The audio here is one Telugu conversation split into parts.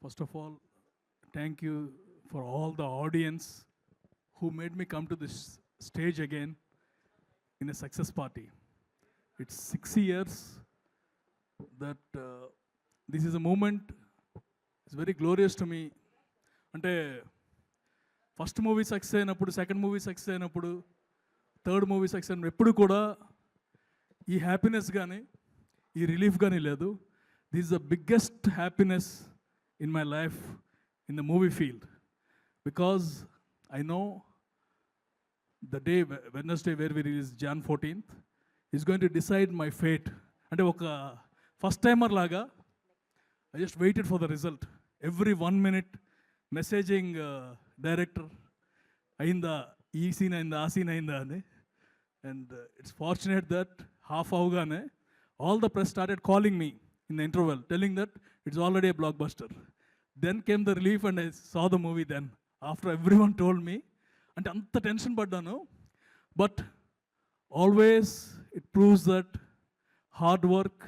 First of all, thank you for all the audience who made me come to this stage again in a success party. It's 6 years that this is a moment, it's very glorious to me. అంటే ఫస్ట్ మూవీ సక్సెస్ అయినప్పుడు, సెకండ్ మూవీ సక్సెస్ అయినప్పుడు, థర్డ్ మూవీ సక్సెస్ అయినప్పుడు ఎప్పుడు కూడా ఈ హ్యాపీనెస్ కానీ ఈ రిలీఫ్ కానీ లేదు. This is the biggest happiness in my life in the movie field, because I know the day Wednesday where we release Jan 14th is going to decide my fate. And oka first timer laga I just waited for the result. Every 1 minute messaging director ainda ee scene ainda aa scene ainda ani, and it's fortunate that half avugane all the press started calling me in the interval, telling that it's already a blockbuster. Then came the relief and I saw the movie then. After everyone told me, and anta tension paddanu, but always it proves that hard work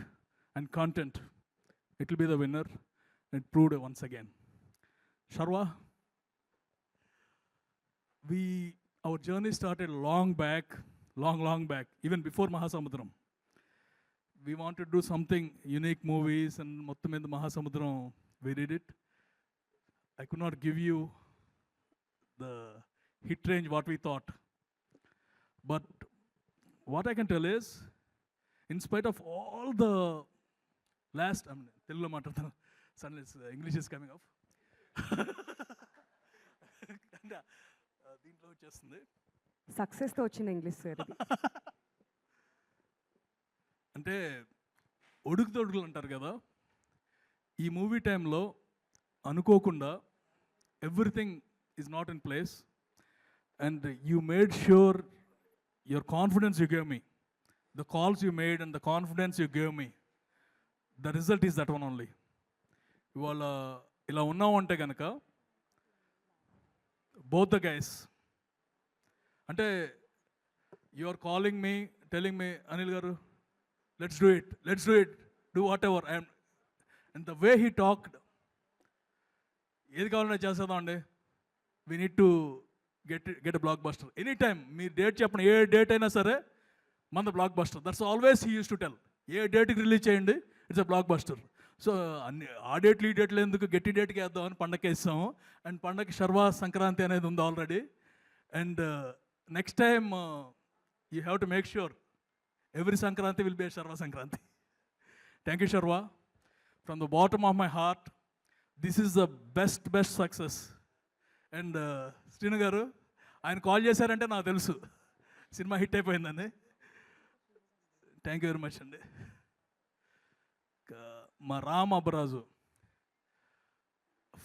and content, it will be the winner. It proved it once again. Sharwa, our journey started long back, long back, even before Mahasamudram. We wanted to do something unique movies, and mottam మీద Mahasamudram we did it. I could not give you the hit range what we thought, but what I can tell is, in spite of all the last, I mean Telugu maatladana suddenly English is coming off దీంట్లో వచ్చేస్తుంది సక్సెస్తో వచ్చిన ఇంగ్లీష్ సార్ ఇది. అంటే ఒడుగుదొడుగులు అంటారు కదా, ఈ మూవీ టైంలో అనుకోకుండా everything is not in place, and you made sure your confidence you gave me, the calls you made and the confidence you gave me, the result is that one only. ఇవాళ ఇలా ఉన్నావు అంటే కనుక బోత్ ద గైస్, అంటే you are calling me, telling me, Anil garu let's do it, do whatever. And the way he talked, ఏది కావాలన్నా చేసేద్దాం అండి, we need to get a blockbuster any time. మీరు డేట్ చెప్పండి, ఏ డేట్ అయినా సరే మన blockbuster. That's always he used to tell, ఏ డేట్కి రిలీజ్ చేయండి, it's a blockbuster. So అన్ని ఆ డేట్లు ఈ డేట్లు ఎందుకు, గట్టి డేట్కి వేద్దామని పండగకి వేస్తాము. అండ్ పండగకి శర్వా సంక్రాంతి అనేది ఉంది already. And next time you have to make sure every Sankranti will be a Sharva Sankranti. Thank you, Sharva. From the bottom of my heart, this is the best success. And Srinu garu, ఆయన కాల్ చేశారంటే నాకు తెలుసు సినిమా హిట్ అయిపోయిందని. థ్యాంక్ యూ వెరీ మచ్ అండి. మా Ram Abbaraju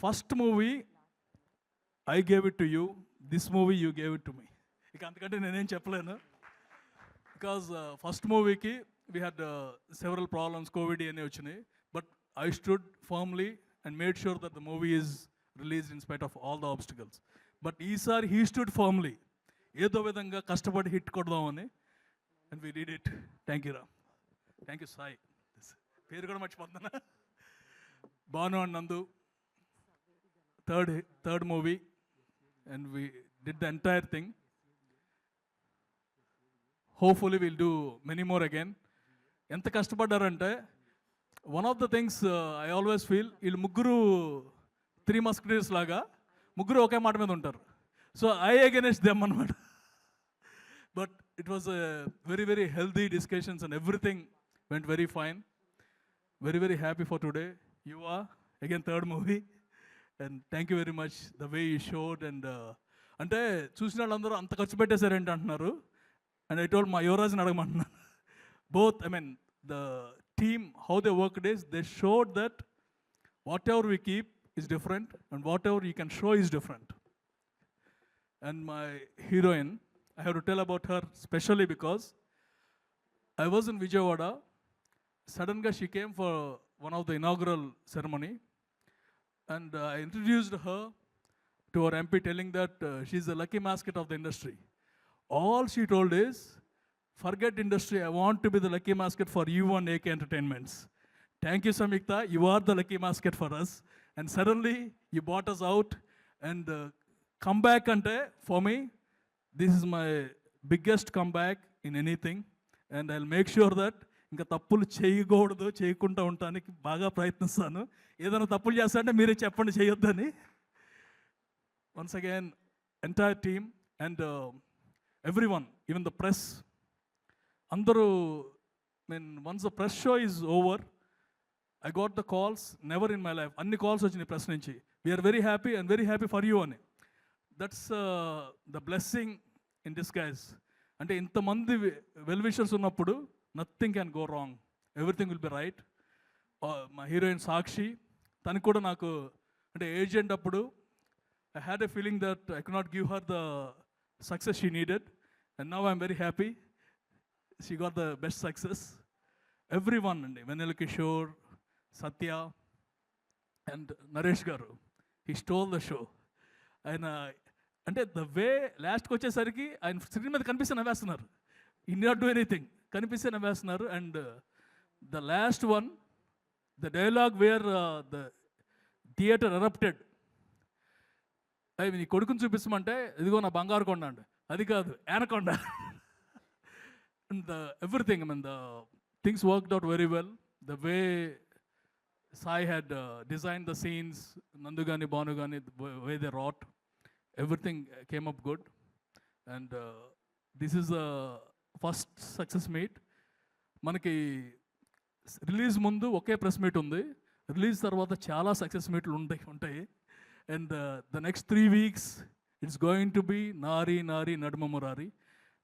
first movie I gave it to you, this movie you gave it to me. ఇక అంతకంటే నేనేం చెప్పలేను. Because first movie ki we had several problems, COVID అని వచ్చినాయి, but I stood firmly and made sure that the movie is released in spite of all the obstacles. But ఈసారి he stood firmly, ఏదో విధంగా కష్టపడి hit కొడదామని, and we did it. Thank you, Ram. Thank you, Sai. పేరు కూడా మర్చిపోతున్నా. Banu and Nandu, third movie, and we did the entire thing. Hopefully we'll do many more again. ఎంత కష్టపడ్డారంటే, one of the things I always feel, వీళ్ళు ముగ్గురు 3 మస్కిటోస్ లాగా ముగ్గురు ఒకే మాట మీద ఉంటారు. సో ఐ అగైనెస్ట్ దెమ్ అనమాట. But it was very healthy discussions and everything went very fine. Very happy for today. You are again third movie, and thank you very much the way you showed. And అంటే చూసిన వాళ్ళందరూ అంత ఖర్చు పెట్టేశారేంటి అంటున్నారు. And I told my Yuvraj Nadagamantana, both, I mean, the team, how they worked is, they showed that whatever we keep is different and whatever you can show is different. And my heroine, I have to tell about her specially because I was in Vijayawada. Suddenly she came for one of the inaugural ceremony, and I introduced her to our MP, telling that she's the lucky mascot of the industry. All she told is, forget industry, I want to be the lucky mascot for you and AK Entertainments. Thank you, Samyukta. You are the lucky mascot for us. and suddenly you bought us out, and comeback ante for me, this is my biggest comeback in anything, and I'll make sure that ఇంకా తప్పులు చేయకూడదు, చేయకుండా ఉండటానికి బాగా ప్రయత్నిస్తాను. ఏదైనా తప్పులు చేస్తా అంటే మీరే చెప్పండి చేయొద్దని. Once again, entire team and everyone, even the press, అందరూ, once the press show is over, I got the calls, never in my life, అన్ని కాల్స్ వచ్చినాయి ప్రెస్ నుంచి, we are very happy and very happy for you అని. That's the blessing in disguise. అంటే ఇంతమంది వెల్ విషర్స్ ఉన్నప్పుడు nothing can go wrong, everything will be right. మా హీరోయిన్ సాక్షి, తనకు కూడా నాకు అంటే ఏజెంట్ అప్పుడు I had a feeling that I could not give her the success she needed, and now I'm very happy. She got the best success. Everyone, Venela Kishore, Satya, and Naresh Garu, he stole the show. And అంటే the way లాస్ట్కి వచ్చేసరికి ఆయన స్క్రీన్ మీద కనిపిస్తే నవ్వేస్తున్నారు. He did not do anything. కనిపిస్తే నవ్వేస్తున్నారు. And the last one, the dialogue where the theater erupted. అవి నీ కొడుకుని చూపిస్తామంటే ఇదిగో నా బంగారు కొండ అండి, అది కాదు anaconda. And everything, the things worked out very well. The way Sai had designed the scenes, Nandu Gani, Banu Gani, the way they wrought, everything came up good. And this is the first success meet. మనకి రిలీజ్ ముందు ఒకే ప్రెస్ మీట్ ఉంది, రిలీజ్ తర్వాత చాలా సక్సెస్ మీట్లు ఉంటాయి. And the next 3 weeks, it's going to be Nari Nari Nadma Murari.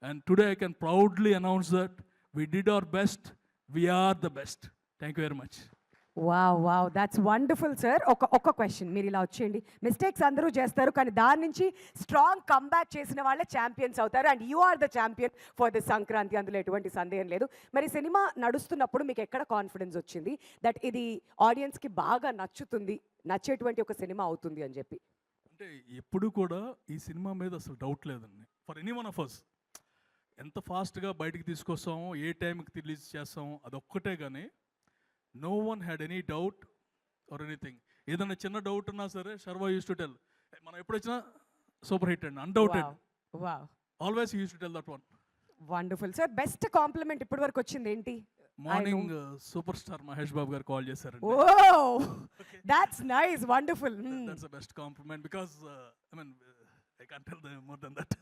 And today I can proudly announce that we did our best. We are the best. Thank you very much. Wow, that's wonderful sir. ఒక క్వశ్చన్, మీరు ఇలా వచ్చేయండి. మిస్టేక్స్ అందరూ చేస్తారు, కానీ దాని నుంచి స్ట్రాంగ్ కమ్బ్యాక్ చేసిన వాళ్ళే ఛాంపియన్స్ అవుతారు. And you are the champion for the Sankranti, అందులో ఎటువంటి సందేహం లేదు. మరి సినిమా నడుస్తున్నప్పుడు మీకు ఎక్కడ కాన్ఫిడెన్స్ వచ్చింది దట్ ఇది ఆడియన్స్కి బాగా నచ్చేటువంటి ఒక సినిమా అవుతుంది అని చెప్పి? అంటే ఎప్పుడు కూడా ఈ సినిమా మీద అసలు డౌట్ లేదండి. For any one of us, ఎంత ఫాస్ట్గా బయటికి తీసుకొస్తామో, ఏ టైంకి రిలీజ్ చేస్తామో అదొక్కటే, కానీ no one had any doubt or anything. ఏదైనా చిన్న డౌట్ ఉన్నా సరే శర్వా యూస్ టు టెల్, మనం ఎప్పుడు వచ్చినా సూపర్ హిట్ అండి, undoubted. Always used to tell that one. Wonderful sir. Best compliment ఇప్పటి వరకు వచ్చింది ఏంటి? Morning super star Mahesh Babu garu call చేశారండి. Oh, that's nice, wonderful. That's the best compliment because I can't tell them more than that.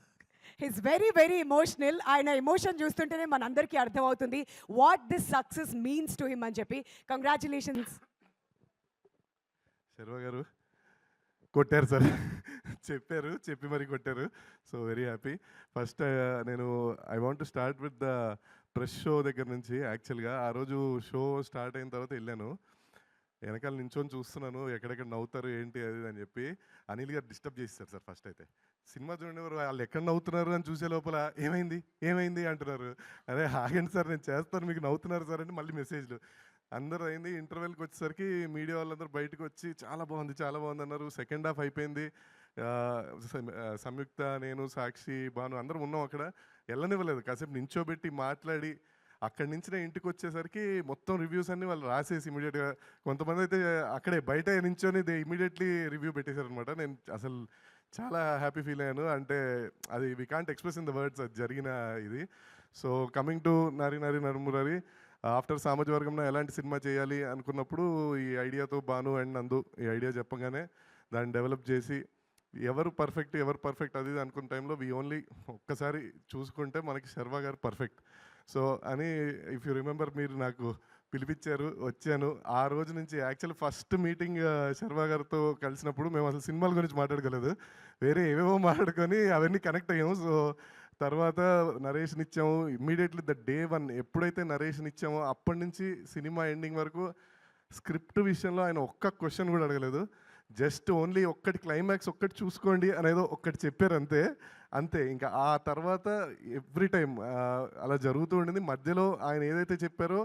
He's very very emotional. ఆయన ఎమోషన్ చూస్తుంటేనే మనందరికీ అర్థమవుతుంది what this success means to him అని చెప్పి. కంగ్రాచులేషన్స్. శర్వ గారు కొట్టారు సార్, చెప్పి మరి కొట్టారు. So very happy. ఫస్ట్ నేను I want to start with the press show దగ్గర నుంచి. యాక్చువల్గా ఆ రోజు షో స్టార్ట్ అయిన తర్వాత వెళ్ళాను, వెనకాల నించొని చూస్తున్నాను ఎక్కడెక్కడ నవ్వుతారు ఏంటి అది అని చెప్పి. అనిల్ గారు డిస్టర్బ్ చేస్తారు సార్. ఫస్ట్ అయితే సినిమా చూడండి, వాళ్ళు ఎక్కడ నవ్వుతున్నారు అని చూసే లోపల ఏమైంది అంటున్నారు. అదే ఆగండి సార్, నేను చేస్తాను, మీకు నవ్వుతున్నారు సార్ అని మళ్ళీ మెసేజ్లు అందరూ అయింది. ఇంటర్వెల్కి వచ్చేసరికి మీడియా వాళ్ళందరూ బయటకు వచ్చి చాలా బాగుంది అన్నారు. సెకండ్ హాఫ్ అయిపోయింది. సంయుక్త, నేను, సాక్షి, భాను అందరం ఉన్నాం అక్కడ. వెళ్ళనివ్వలేదు, కాసేపు నించోబెట్టి మాట్లాడి అక్కడి నుంచి నేను ఇంటికి వచ్చేసరికి మొత్తం రివ్యూస్ అన్నీ వాళ్ళు రాసేసి ఇమీడియట్గా, కొంతమంది అయితే అక్కడే బయట నించొని ఇమీడియట్లీ రివ్యూ పెట్టేశారనమాట. నేను అసలు చాలా హ్యాపీ ఫీల్ అయ్యాను. అంటే అది we can't express in the words అది జరిగిన ఇది. So coming to Nari Nari Nadumurari, after సామాజిక ఎలాంటి సినిమా చేయాలి అనుకున్నప్పుడు ఈ ఐడియాతో భాను అండ్ నందు ఈ ఐడియా చెప్పగానే దాన్ని డెవలప్ చేసి ఎవరు పర్ఫెక్ట్ అది అనుకున్న టైంలో వి ఓన్లీ ఒక్కసారి చూసుకుంటే మనకి శర్వా గారు పర్ఫెక్ట్. సో అని ఇఫ్ యూ రిమెంబర్, మీరు నాకు పిలిపించారు, వచ్చాను. ఆ రోజు నుంచి యాక్చువల్లీ ఫస్ట్ మీటింగ్ శర్వా గారితో కలిసినప్పుడు మేము అసలు సినిమాల గురించి మాట్లాడుకోలేదు, వేరే ఏవేవో మాట్లాడుకొని అవన్నీ కనెక్ట్ అయ్యాము. సో తర్వాత నరేష్ని ఇచ్చాము. ఇమ్మీడియట్లీ ద డే 1 ఎప్పుడైతే నరేష్ని ఇచ్చామో అప్పటి నుంచి సినిమా ఎండింగ్ వరకు స్క్రిప్ట్ విషయంలో ఆయన ఒక్క క్వశ్చన్ కూడా అడగలేదు. జస్ట్ ఓన్లీ ఒక్కటి క్లైమాక్స్ ఒక్కటి చూసుకోండి అనేదో ఒక్కటి చెప్పారు అంతే. ఇంకా ఆ తర్వాత ఎవ్రీ టైం అలా జరుగుతూ ఉండింది. మధ్యలో ఆయన ఏదైతే చెప్పారో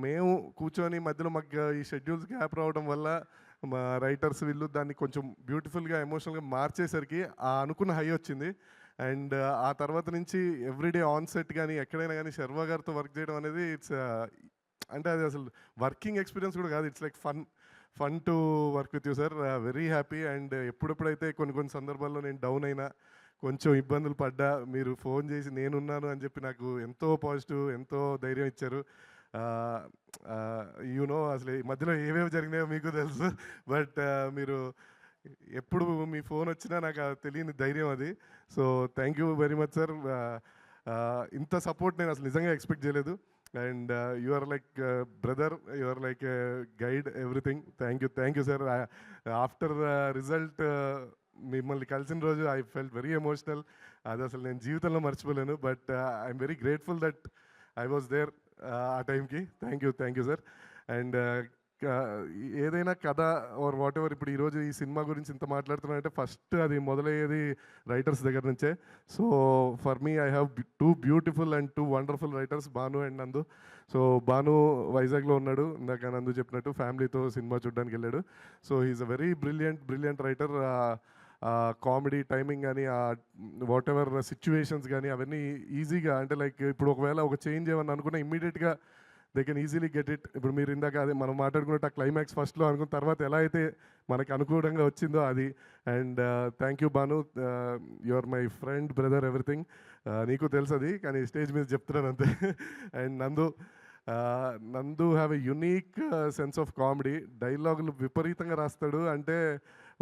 మేము కూర్చొని మధ్యలో మాకు ఈ షెడ్యూల్స్ గ్యాప్ రావడం వల్ల మా రైటర్స్ వీళ్ళు దాన్ని కొంచెం బ్యూటిఫుల్గా ఎమోషనల్గా మార్చేసరికి ఆ అనుకున్న హై వచ్చింది. అండ్ ఆ తర్వాత నుంచి ఎవ్రీడే ఆన్ సెట్ కానీ ఎక్కడైనా కానీ శర్వా గారితో వర్క్ చేయడం అనేది ఇట్స్ అంటే అది అసలు వర్కింగ్ ఎక్స్పీరియన్స్ కూడా కాదు, it's like fun to work with you sir. Very happy. And ఎప్పుడెప్పుడైతే కొన్ని సందర్భాల్లో నేను డౌన్ అయినా, కొంచెం ఇబ్బందులు పడ్డా, మీరు ఫోన్ చేసి నేనున్నాను అని చెప్పి నాకు ఎంతో పాజిటివ్, ఎంతో ధైర్యం ఇచ్చారు. యూనో అసలు ఈ మధ్యలో ఏమేమి జరిగినాయో మీకు తెలుసు. బట్ మీరు ఎప్పుడు మీ ఫోన్ వచ్చినా నాకు తెలియని ధైర్యం అది. So thank you very much sir. ఇంత సపోర్ట్ నేను అసలు నిజంగా ఎక్స్పెక్ట్ చేయలేదు. And you are like brother, you are like guide, everything. Thank you sir. After result మిమ్మల్ని కలిసిన రోజు ఐ ఫెల్ట్ వెరీ ఎమోషనల్. అది అసలు నేను జీవితంలో మర్చిపోలేను. But I'm very grateful that I was there ఆ టైంకి. Thank you sir. అండ్ ఏదైనా కథ ఆర్ వాట్ ఎవర్, ఇప్పుడు ఈరోజు ఈ సినిమా గురించి ఇంత మాట్లాడుతున్నానంటే ఫస్ట్ అది మొదలయ్యేది రైటర్స్ దగ్గర నుంచే. So for me I have 2 beautiful and 2 wonderful writers, Bhanu and Nandu. So Bhanu వైజాగ్లో ఉన్నాడు, ఇందాక నందు చెప్పినట్టు ఫ్యామిలీతో సినిమా చూడడానికి వెళ్ళాడు. So he's a very brilliant writer. Comedy timing కానీ, వాట్ ఎవర్ సిచ్యువేషన్స్ కానీ అవన్నీ ఈజీగా, అంటే లైక్ ఇప్పుడు ఒకవేళ ఒక చేంజ్ ఏమన్నా అనుకున్నా ఇమ్మీడియట్గా they can easily get it. ఇప్పుడు మీరు ఇందాక అదే మనం మాట్లాడుకున్నట్టు ఆ క్లైమాక్స్ ఫస్ట్లో అనుకున్న తర్వాత ఎలా అయితే మనకు అనుకూలంగా వచ్చిందో అది. And thank you Bhanu, you are my friend, brother, everything. నీకు తెలుసు అది, కానీ స్టేజ్ మీద చెప్తున్నాను అంతే. అండ్ నందు have a unique sense of comedy. డైలాగులు విపరీతంగా రాస్తాడు. అంటే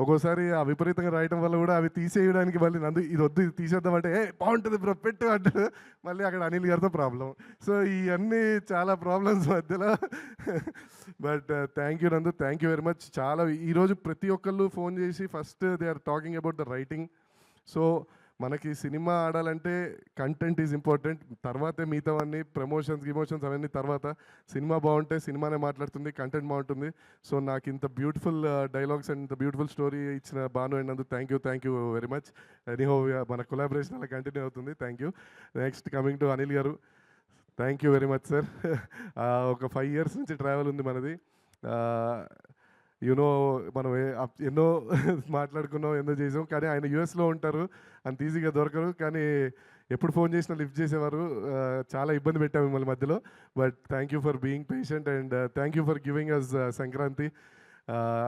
ఒక్కోసారి ఆ విపరీతంగా రాయటం వల్ల కూడా అవి తీసేయడానికి మళ్ళీ నందు ఇది వద్దు, ఇది తీసేద్దామంటే బాగుంటుంది బ్రో పెట్టు అంటాడు. మళ్ళీ అక్కడ అనిల్ గారితో ప్రాబ్లం. సో ఇవన్నీ చాలా ప్రాబ్లమ్స్ మధ్యలో. But thank you Nandu, thank you very much. చాలా ఈరోజు ప్రతి ఒక్కళ్ళు ఫోన్ చేసి first they are talking about the writing. So మనకి సినిమా ఆడాలంటే కంటెంట్ ఈజ్ ఇంపార్టెంట్, తర్వాతే మిగతావన్నీ గిమోషన్స్ అవన్నీ తర్వాత. సినిమా బాగుంటే సినిమానే మాట్లాడుతుంది, కంటెంట్ బాగుంటుంది. సో నాకు ఇంత బ్యూటిఫుల్ డైలాగ్స్ అండ్ ఇంత బ్యూటిఫుల్ స్టోరీ ఇచ్చిన Bhanu and Nandu, thank you very much. Anyhow మన కొలాబరేషన్ అలా కంటిన్యూ అవుతుంది. Thank you. Next coming to Anil garu, thank you very much sir. ఒక 5 years నుంచి ట్రావెల్ ఉంది మనది. యూనో మనం ఎన్నో మాట్లాడుకున్నాం, ఎన్నో చేసాం, కానీ ఆయన యూఎస్లో ఉంటారు, అంత ఈజీగా దొరకరు. కానీ ఎప్పుడు ఫోన్ చేసినా లిఫ్ట్ చేసేవారు. చాలా ఇబ్బంది పెట్టాము మిమ్మల్ని మధ్యలో. But thank you for being patient and thank you for giving us Sankranti.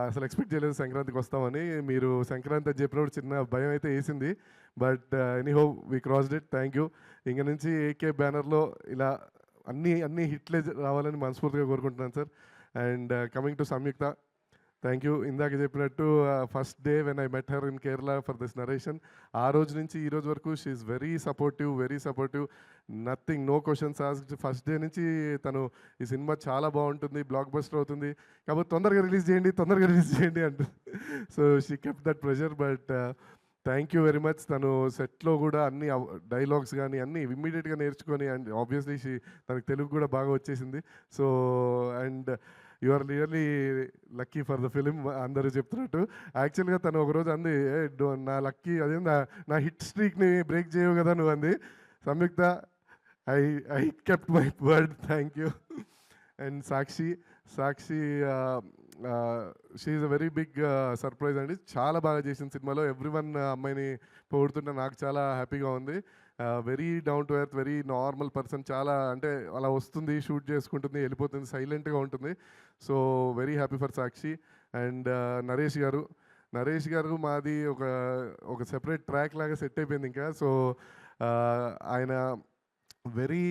అసలు ఎక్స్పెక్ట్ చేయలేదు సంక్రాంతికి వస్తామని. మీరు సంక్రాంతి అని చెప్పినప్పుడు చిన్న భయం అయితే వేసింది. But anyhow we crossed it. Thank you. ఇంక నుంచి ఏకే బ్యానర్లో ఇలా అన్ని హిట్లే రావాలని మనస్ఫూర్తిగా కోరుకుంటున్నాను sir. And coming to Samyuktha, thank you. ఇందాక చెప్పినట్టు first day when I met her in Kerala for this narration, ఆ రోజు నుంచి ఈ రోజు వరకు she is very supportive. Nothing, no questions asked. First day నుంచి తను ఈ సినిమా చాలా బాగుంటుంది, బ్లాక్ బస్టర్ అవుతుంది, కాబట్టి తొందరగా రిలీజ్ చేయండి అంటుంది. So she kept that pressure. But thank you very much. తను సెట్లో కూడా అన్ని డైలాగ్స్ కానీ అన్నీ ఇమ్మీడియట్గా నేర్చుకొని, అండ్ ఆబ్వియస్లీ తనకు తెలుగు కూడా బాగా వచ్చేసింది. So and you are really lucky for the film అందరూ చెప్తున్నట్టు. యాక్చువల్గా తను ఒకరోజు అంది, నా లక్కీ అదే నా హిట్ స్ట్రీక్ని బ్రేక్ చేయవు కదా నువ్వు అంది. Samyuktha, I kept my word. Thank you. And Sakshi she is a very big surprise అండి. చాలా బాగా చేసిన సినిమాలో. ఎవ్రీవన్ అమ్మాయిని పొగుడుతుంటే నాకు చాలా హ్యాపీగా ఉంది. Very down to earth, very normal person. చాలా అంటే అలా వస్తుంది, షూట్ చేసుకుంటుంది, వెళ్ళిపోతుంది, సైలెంట్గా ఉంటుంది. So very happy for Sakshi. And Naresh గారు మాది ఒక సెపరేట్ ట్రాక్ లాగా సెట్ అయిపోయింది ఇంకా. సో ఆయన వెరీ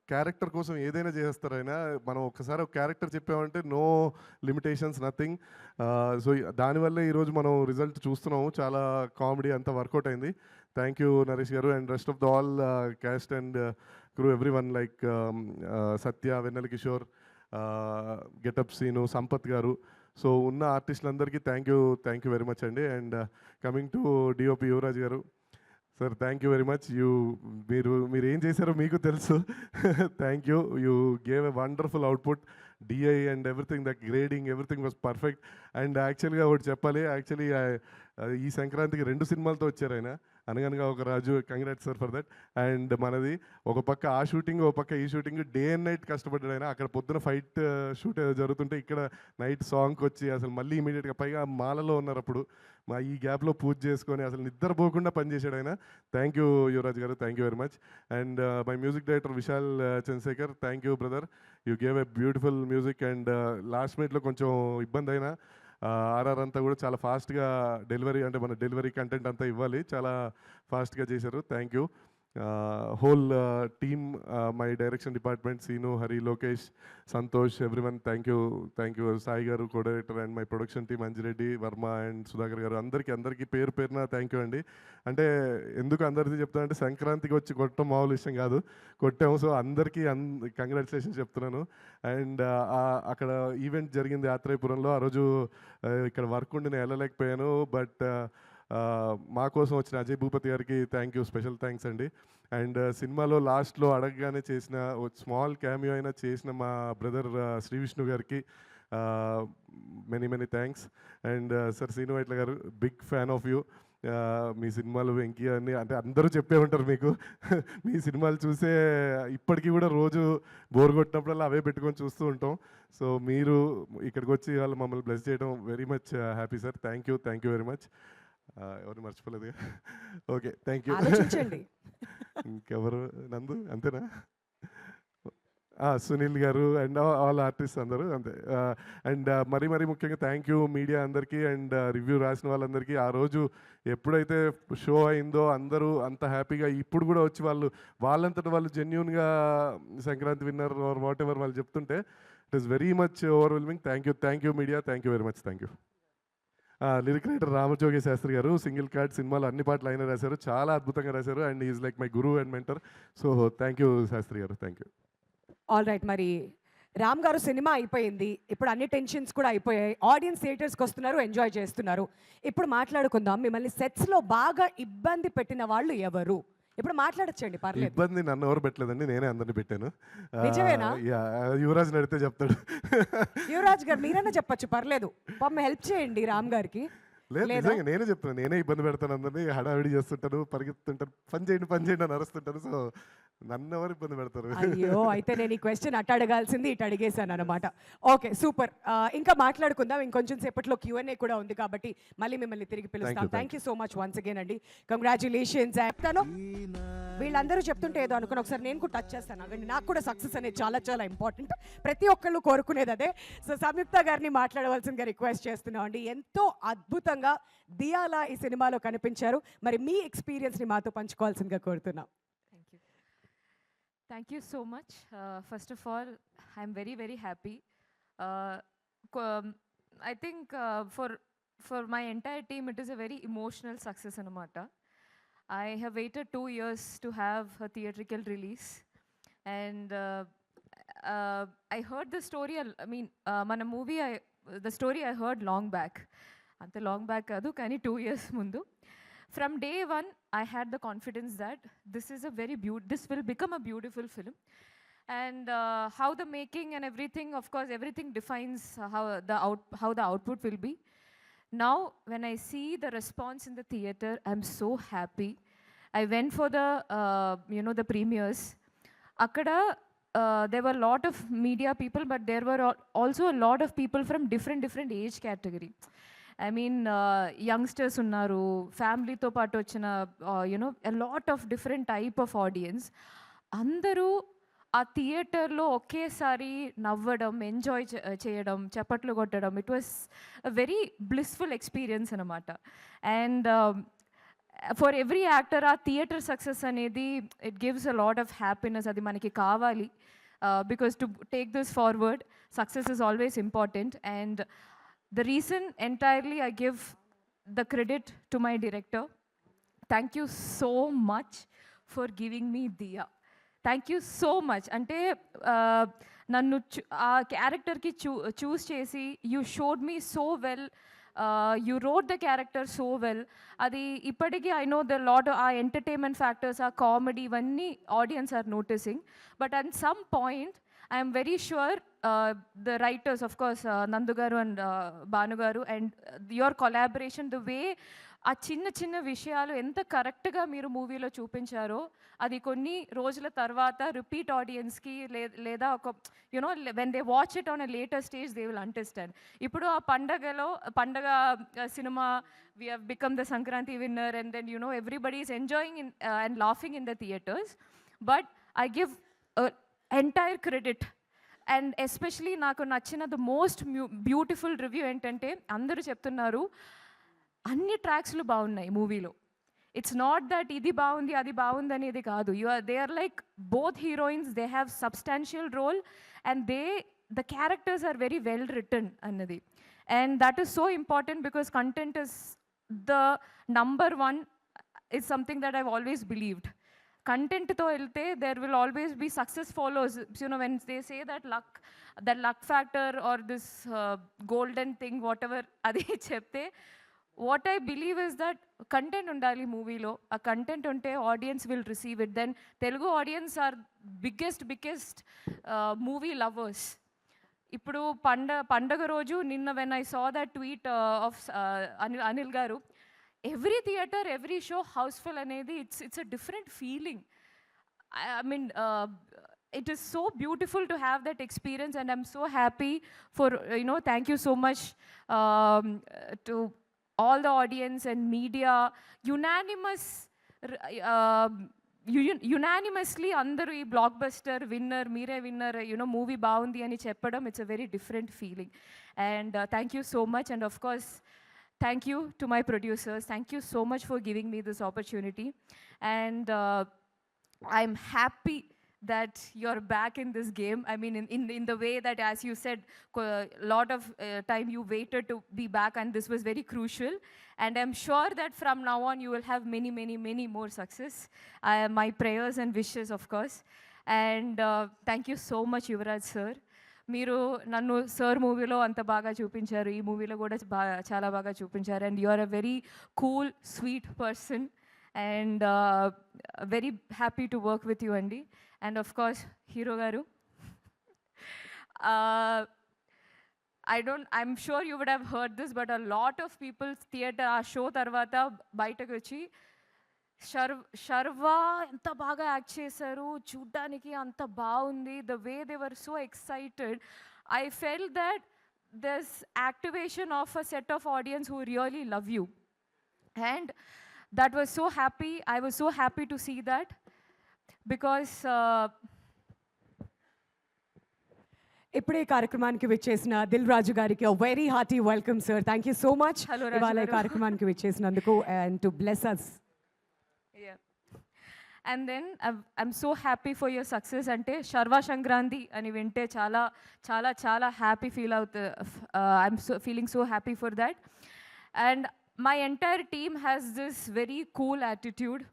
క్యారెక్టర్ కోసం ఏదైనా చేస్తారు ఆయన. మనం ఒకసారి ఒక క్యారెక్టర్ చెప్పామంటే నో లిమిటేషన్స్, నథింగ్. సో దానివల్లే ఈరోజు మనం రిజల్ట్ చూస్తున్నాము. చాలా కామెడీ అంతా వర్కౌట్ అయింది. Thank you Naresh garu. And rest of the all cast and crew, everyone like Satya, Vennela Kishore, Getup Seenu, Sampath garu. So ఉన్న ఆర్టిస్టులందరికీ థ్యాంక్ యూ వెరీ మచ్ అండి. And coming to DOP Yuvaraj garu, sir thank you very much. మీరు ఏం చేశారో మీకు తెలుసు. Thank you gave a wonderful output. DI and everything, the grading, everything was perfect. And యాక్చువల్గా ఒకటి చెప్పాలి, యాక్చువల్లీ ఈ సంక్రాంతికి 2 సినిమాలతో వచ్చారు ఆయన. Anaganaga Oka Raju, congrats sir for that. And మనది ఒక పక్క ఆ షూటింగ్, ఒక పక్క ఈ షూటింగ్, డే అండ్ నైట్ కష్టపడ్డాడు ఆయన. అక్కడ పొద్దున ఫైట్ షూట్ జరుగుతుంటే ఇక్కడ నైట్ సాంగ్కి వచ్చి అసలు మళ్ళీ ఇమీడియట్గా, పైగా మాలలో ఉన్నారు అప్పుడు, మా ఈ గ్యాప్లో పూజ చేసుకొని అసలు నిద్రపోకుండా పనిచేశాడు ఆయన. Thank you Yuvraj garu, thank you very much. And my music director Vishal Chandrasekhar, thank you brother, you gave a beautiful music. And last మినిట్లో కొంచెం ఇబ్బంది అయినా ఆర్ఆర్ అంతా కూడా చాలా ఫాస్ట్గా డెలివరీ, అంటే మన డెలివరీ కంటెంట్ అంతా ఇవ్వాలి, చాలా ఫాస్ట్గా చేశారు. Thank you whole team, my direction department, Seenu, Hari, Lokesh, Santosh, everyone, thank you Sai garu co director, and my production team Anji Reddy, Varma and Sudhakar garu, అందరికీ పేరు పేరున థ్యాంక్ యూ అండి. అంటే ఎందుకు అందరిది చెప్తానంటే సంక్రాంతికి వచ్చి కొట్టడం మామూలు విషయం కాదు, కొట్టాము. సో అందరికీ కంగ్రాచులేషన్స్ చెప్తున్నాను. అండ్ అక్కడ ఈవెంట్ జరిగింది ఆత్రేయపురంలో, ఆ రోజు ఇక్కడ వర్క్ ఉండి నేను వెళ్ళలేకపోయాను. బట్ మా కోసం వచ్చిన అజయ్ భూపతి గారికి థ్యాంక్ యూ, స్పెషల్ థ్యాంక్స్ అండి. అండ్ సినిమాలో లాస్ట్లో అడగగానే చేసిన స్మాల్ క్యామియో అయినా చేసిన మా బ్రదర్ శ్రీ విష్ణు గారికి many thanks. And sir Seenu Vaitla garu, big fan of you. మీ సినిమాలు వెంకీ అని అంటే అందరూ చెప్పే ఉంటారు మీకు. మీ సినిమాలు చూసే ఇప్పటికీ కూడా రోజు బోర్ కొట్టినప్పుడల్లా అవే పెట్టుకొని చూస్తూ ఉంటాం. సో మీరు ఇక్కడికి వచ్చి వాళ్ళు మమ్మల్ని బ్లెస్ చేయడం very much happy sir. Thank you very much. ఎవరిని మర్చిపోలేదు. Okay, thank you. ఆలోచించండి. ఇంకెవరు, నందు అంతేనా? సునీల్ గారు అండ్ ఆల్ ఆర్టిస్ట్ అందరూ అంతే. అండ్ మరీ ముఖ్యంగా థ్యాంక్ యూ మీడియా అందరికీ అండ్ రివ్యూ రాసిన వాళ్ళందరికీ. ఆ రోజు ఎప్పుడైతే షో అయిందో అందరూ అంత హ్యాపీగా, ఇప్పుడు కూడా వచ్చి వాళ్ళంతట వాళ్ళు జెన్యున్గా Sankranti winner or whatever వాళ్ళు చెప్తుంటే it is very much overwhelming. Thank you media, thank you very much. Thank you. Lyric writer Ramajogi Sastry garu, single card సినిమాలో అన్ని పాటలు ఆయన రాశారు, చాలా అద్భుతంగా రాశారు. And is like my guru and mentor. So thank you Sastry garu, thank you. All right, మరి రామ్ గారు సినిమా అయిపోయింది, ఇప్పుడు అన్ని టెన్షన్స్ కూడా అయిపోయాయి, ఆడియన్స్ థియేటర్స్కి వస్తున్నారు, ఎంజాయ్ చేస్తున్నారు. ఇప్పుడు మాట్లాడుకుందాం, మిమ్మల్ని సెట్స్లో బాగా ఇబ్బంది పెట్టిన వాళ్ళు ఎవరు? ఇప్పుడు మాట్లాడచ్చండి, పర్లేదు. ఇబ్బంది నన్ను ఎవరు పెట్టలేదండి, నేనే అందరిని పెట్టాను. నిజమేనా? యువరాజ్ నడితే చెప్తాడు. యువరాజ్ గారు మీరైనా చెప్పచ్చు, పర్లేదు, పాపం హెల్ప్ చేయండి రామ్ గారికి. లేదు, నిజంగా నేనే చెప్తాను, నేనే ఇబ్బంది పెడతాను అందరినీ, హడావిడి చేస్తుంటాను, పరిగెత్తుంటాను, పని చేయండి అని అరుస్తుంటాను. సో నన్ను ఎవరు ఇబ్బంది పెడతారు? అయ్యో, అయితే నేను ఈ క్వశ్చన్ అటు అడగాల్సింది ఇటు అడిగేశాను అనమాట. Okay, super. ఇంకా మాట్లాడుకుందాం, ఇంకొంచెం సేపట్లో Q&A కూడా ఉంది కాబట్టి మళ్ళీ మిమ్మల్ని తిరిగి పిలుస్తాం. Thank you so much once again అండి, కంగ్రాచులేషన్స్. తను వీళ్ళందరూ చెప్తుంటే ఏదో అనుకుని ఒకసారి నేను కూడా టచ్ చేస్తాను. అవండి, నాకు కూడా సక్సెస్ అనేది చాలా ఇంపార్టెంట్, ప్రతి ఒక్కళ్ళు కోరుకునేది అదే. సో సంయుక్త గారిని మాట్లాడవలసిందిగా రిక్వెస్ట్ చేస్తున్నాం అండి. ఎంతో అద్భుతంగా దియాలా ఈ సినిమాలో కనిపించారు, మరి మీ ఎక్స్పీరియన్స్ని మాతో పంచుకోవాల్సిందిగా కోరుతున్నాం. Thank you so much. First of all, I'm very happy. I think for my entire team, it is a very emotional success anamata. I have waited 2 years to have a theatrical release, and I heard the story. I mean, mana movie, the story I heard long back. Ante long back kadu, kani 2 years mundu. From day one, I had the confidence that this will become a beautiful film. And how the making and everything, of course, everything defines how the output will be. Now, when I see the response in the theater, I'm so happy. I went for the premieres. Akkada, there were a lot of media people, but there were also a lot of people from different age category. I mean, youngsters unnaru, family to paatu vachina, a lot of different type of audience. Andaru ఆ థియేటర్లో ఒకేసారి నవ్వడం, ఎంజాయ్ చేయడం, చప్పట్లు కొట్టడం, it was a very blissful experience అనమాట. అండ్ ఫర్ ఎవ్రీ యాక్టర్ ఆ థియేటర్ సక్సెస్ అనేది it gives a lot of happiness. అది మనకి కావాలి, because to take this forward, success is always important. And the reason entirely I give the credit to my director. Thank you so much for giving me Diya. Thank you so much. Ante nannu aa character ki choose chesi, you showed me so well. You wrote the character so well. Adi ippadiki I know the lot of entertainment factors, comedy, ivanni audience are noticing, but at some point I'm very sure the writers, of course, Nandu garu and Banu garu, and your collaboration, the way ఆ చిన్న చిన్న విషయాలు ఎంత కరెక్ట్గా మీరు మూవీలో చూపించారో అది కొన్ని రోజుల తర్వాత రిపీట్ ఆడియన్స్కి లేదా ఒక you know when they watch it on a later stage they will understand. ఇప్పుడు ఆ పండగ సినిమా we have become the Sankranti winner and then you know everybody is enjoying in and laughing in the theatres. But I give entire credit and especially నాకు నచ్చిన ద మోస్ట్ బ్యూటిఫుల్ రివ్యూ ఏంటంటే అందరూ చెప్తున్నారు అన్ని ట్రాక్స్లు బాగున్నాయి మూవీలో. ఇట్స్ నాట్ దట్ ఇది బాగుంది అది బాగుంది అనేది కాదు. They are like both heroines, they have substantial role and the characters are very well written అన్నది. And that is so important because content is the number one is something that I've always believed. కంటెంట్తో వెళ్తే there will always be success follows. You know when they say that luck factor are this golden thing whatever అది చెప్తే what I believe is that content ఉండాలి మూవీలో. ఆ కంటెంట్ ఉంటే audience will receive it. Then Telugu audience are biggest movie lovers. ఇప్పుడు పండగ రోజు నిన్న when I saw that tweet of Anil garu, every theatre every show house full అనేది it's a different feeling. I mean, it is so beautiful to have that experience, and I'm so happy for, thank you so much to all the audience and media. Unanimously అందరూ ఈ బ్లాక్ బస్టర్ విన్నర్, మీరే విన్నర్, మూవీ బాగుంది అని చెప్పడం, it's a very different feeling. And thank you so much. And of course thank you to my producers. Thank you so much for giving me this opportunity. And I'm happy that you're back in this game. I mean, in the way that, as you said, a lot of time you waited to be back, and this was very crucial. And I'm sure that from now on you will have many more success. My prayers and wishes, of course. And thank you so much, Yuvraj sir. మీరు నన్ను సార్ మూవీలో అంత బాగా చూపించారు, ఈ మూవీలో కూడా చాలా బాగా చూపించారు. And you are a very cool sweet person and very happy to work with you అండి. And of course hero garu, I'm sure you would have heard this, but a lot of peoples theatre ఆ షో తర్వాత బయటకు వచ్చి శర్వా ఎంత బాగా యాక్ట్ చేశారు, చూడ్డానికి అంత బాగుంది, the way they were so excited. I felt that this activation of a set of audience who really love you, and that was so happy. I was so happy to see that because ఇప్పుడు ఈ కార్యక్రమానికి విచ్చేసిన దిల్ రాజు గారికి very hearty welcome sir. Thank you so much ఇవాళ ఈ కార్యక్రమానికి విచ్చేసినందుకు and to bless us. Yeah. And then I'm so happy for your success. Ante Sharva Shankranti ani vinte చాలా happy feel out. I'm feeling so happy for that. And my entire team has this very cool attitude.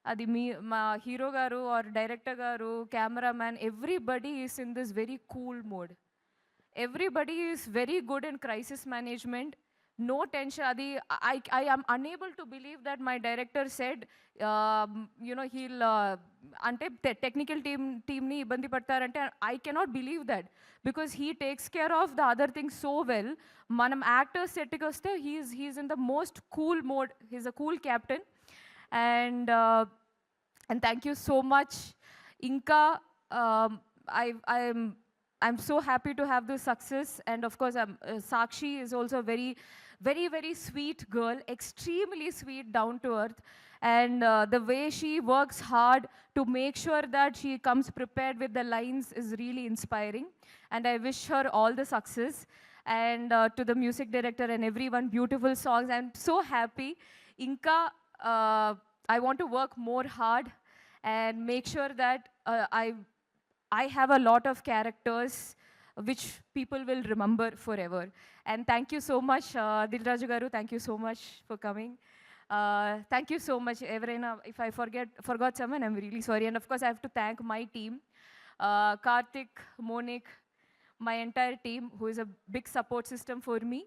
Adi ma hero garu or director garu, cameraman, everybody is in this very cool mode. Everybody is very good in crisis management. No tension. I am unable to believe that my director said, he'll ante technical team ni ibandi padtarante. I cannot believe that because he takes care of the other things so well. Manam actors set ki vaste he's in the most cool mode. He's a cool captain. And thank you so much. Inka I'm so happy to have this success. And of course Sakshi is also very sweet girl, extremely sweet, down to earth, and the way she works hard to make sure that she comes prepared with the lines is really inspiring, and I wish her all the success. And to the music director and everyone, beautiful songs. I'm so happy. Inka I want to work more hard and make sure that I have a lot of characters which people will remember forever. And thank you so much, Dil Raju garu. Thank you so much for coming. Thank you so much, Everaina. If I forgot someone, I'm really sorry. And of course, I have to thank my team, Karthik, Monik, my entire team, who is a big support system for me.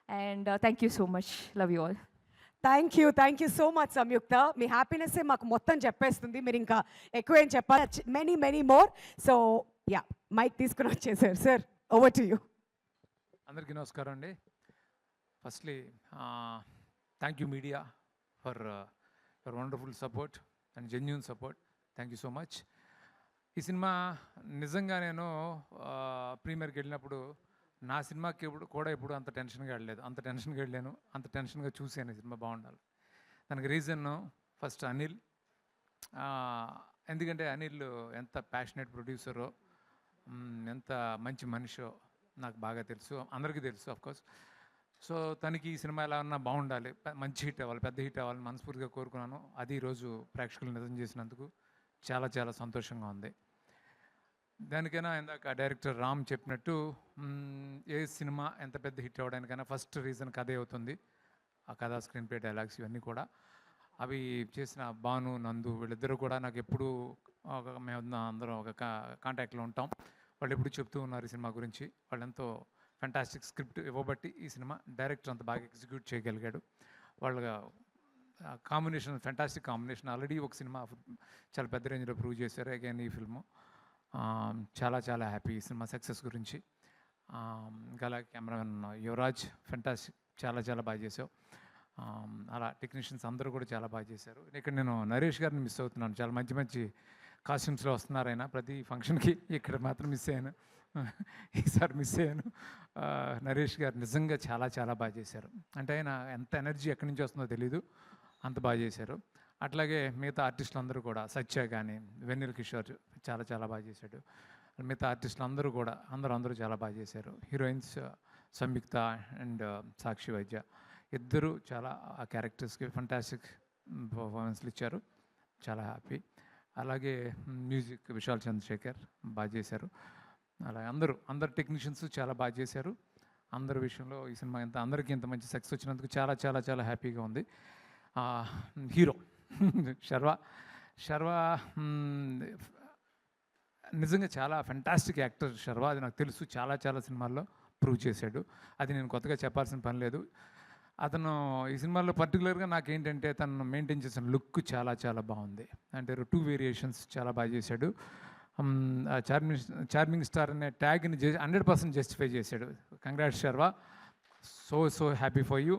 And thank you so much. Love you all. Thank you so much Samyuktha. మీ హ్యాపీనెస్సే మాకు మొత్తం చెప్పేస్తుంది, మీరు ఇంకా ఎక్కువ ఏం చెప్పాలి. Many more. So yeah mic తీసుకుని వచ్చేసారు సార్, ఓవర్ టు యూ. అందరికీ నమస్కారం అండి. Firstly thank you media for your wonderful support and genuine support. Thank you so much. ఈ సినిమా నిజంగా నేను ప్రీమియర్కి వెళ్ళినప్పుడు నా సినిమాకి ఎప్పుడు అంత టెన్షన్గా వెళ్ళలేదు. అంత టెన్షన్గా వెళ్ళాను, అంత టెన్షన్గా చూశాను ఈ సినిమా బాగుండాలి. దానికి రీజన్ ఫస్ట్ అనిల్. ఎందుకంటే అనిల్ ఎంత ప్యాషనేట్ ప్రొడ్యూసరో, ఎంత మంచి మనిషో నాకు బాగా తెలుసు, అందరికీ తెలుసు ఆఫ్కోర్స్. సో తనకి ఈ సినిమా ఎలా ఉన్నా బాగుండాలి, మంచి హిట్ అవ్వాలి, పెద్ద హిట్ అవ్వాలని మనస్ఫూర్తిగా కోరుకున్నాను. అది ఈరోజు ప్రేక్షకులు నిజం చేసినందుకు చాలా చాలా సంతోషంగా ఉంది. దానికైనా ఇందాక డైరెక్టర్ రామ్ చెప్పినట్టు ఏ సినిమా ఎంత పెద్ద హిట్ అవ్వడానికైనా ఫస్ట్ రీజన్ కథే అవుతుంది. ఆ కథ, స్క్రీన్ ప్లే, డైలాగ్స్ ఇవన్నీ కూడా. అవి చేసిన భాను, నందు వీళ్ళిద్దరూ కూడా నాకు ఎప్పుడు మేము అందరం ఒక కాంటాక్ట్లో ఉంటాం. వాళ్ళు ఎప్పుడు చెప్తూ ఉన్నారు ఈ సినిమా గురించి. వాళ్ళు ఎంతో ఫెంటాస్టిక్ స్క్రిప్ట్ ఇవ్వబట్టి ఈ సినిమా డైరెక్టర్ అంత బాగా ఎగ్జిక్యూట్ చేయగలిగాడు. వాళ్ళ కాంబినేషన్ ఫెంటాస్టిక్ కాంబినేషన్. ఆల్రెడీ ఒక సినిమా చాలా పెద్ద రేంజ్లో ప్రూవ్ చేశారు. అగైన్ ఈ ఫిల్ము చాలా చాలా హ్యాపీ ఈ సినిమా సక్సెస్ గురించి. ఇంకా అలాగే కెమెరామెన్ యువరాజ్ ఫెంటాస్టిక్, చాలా చాలా బాగా చేసావు. అలా టెక్నీషియన్స్ అందరూ కూడా చాలా బాగా చేశారు. ఇక్కడ నేను నరేష్ గారిని మిస్ అవుతున్నాను. చాలా మంచి మంచి కాస్ట్యూమ్స్లో వస్తున్నారు ఆయన ప్రతి ఫంక్షన్కి. ఇక్కడ మాత్రం మిస్ అయ్యాను, ఈసారి మిస్ అయ్యాను. నరేష్ గారు నిజంగా చాలా చాలా బాగా చేశారు. అంటే ఆయన ఎంత ఎనర్జీ ఎక్కడి నుంచి వస్తుందో తెలీదు, అంత బాగా చేశారు. అట్లాగే మిగతా ఆర్టిస్టులు అందరూ కూడా, సత్య కానీ, వెన్నెల కిషోర్ చాలా చాలా బాగా చేశాడు. మిగతా ఆర్టిస్టులు అందరూ కూడా అందరూ చాలా బాగా చేశారు. హీరోయిన్స్ సంయుక్త అండ్ సాక్షి వైద్య ఇద్దరు చాలా ఆ క్యారెక్టర్స్కి ఫంటాస్టిక్ పర్ఫార్మెన్స్లు ఇచ్చారు. చాలా హ్యాపీ. అలాగే మ్యూజిక్ విశాల్ చంద్రశేఖర్ బాగా చేశారు. అలాగే అందరు టెక్నీషియన్స్ చాలా బాగా చేశారు. అందరి విషయంలో ఈ సినిమా అందరికీ ఇంత మంచి సక్సెస్ వచ్చినందుకు చాలా చాలా చాలా హ్యాపీగా ఉంది. హీరో శర్వా నిజంగా చాలా ఫెంటాస్టిక్ యాక్టర్ శర్వా. అది నాకు తెలుసు, చాలా చాలా సినిమాల్లో ప్రూవ్ చేశాడు. అది నేను కొత్తగా చెప్పాల్సిన పని లేదు. అతను ఈ సినిమాలో పర్టికులర్గా నాకేంటంటే తను మెయింటైన్ చేసిన లుక్ చాలా చాలా బాగుంది. అంటే 2 వేరియేషన్స్ చాలా బాగా చేశాడు. చార్మింగ్ స్టార్ అనే ట్యాగ్ని 100% జస్టిఫై చేశాడు. Congrats Sharwa, so happy for you.